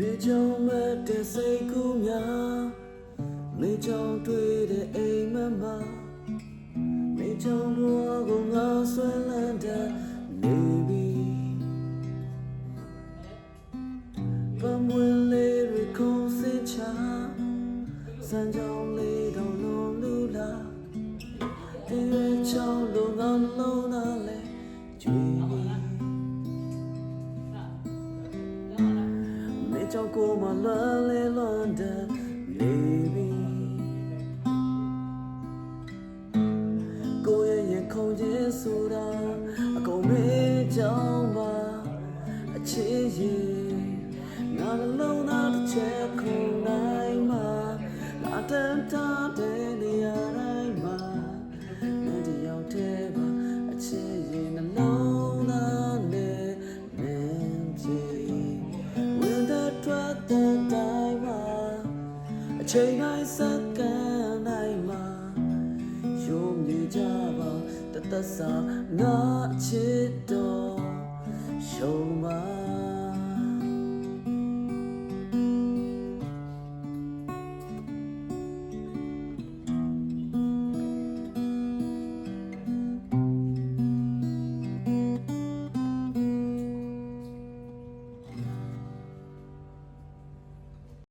မေကြောင့်မတဲ့စိတ်ကူးများမေကြောင့်တွေ့တဲ့အိမ်မမမေကြောင့်ဘဝကိုငါဆွဲလန်းတဲ့နေပြီပမွေလေးရခုံးစင်ချာစံကြောင့်လေးတော့လုံးလူလာဒီရဲ့ချောင်းလုံးငါလုံးနာလဲကြွေမေကြောင့်ကိုမလွန်လေလွန်တဲ့နေပြီကိုရဲ့ရင်ခုန်ခြင်းဆိုတာအကုန်မေကြောင့်ပါအချစ်ရင်ငါလုံးသားတစ်ချက်ခုန်နိုင်မှာလာတန်းထားတဲ့နေရာတိုင်းမှာမင်းတယောက်တည်းပါအချစ်ရင်နှလုံးသားနဲ့မင်းပြေဝင်တဲ့ထွက်တဲ့တိုင်းမှာအချိန်တိုင်းစက္ကန့်တိုင်းမှာရုံးနေကြပါတသက်စာငါချစ်တော်ရှုံးပါ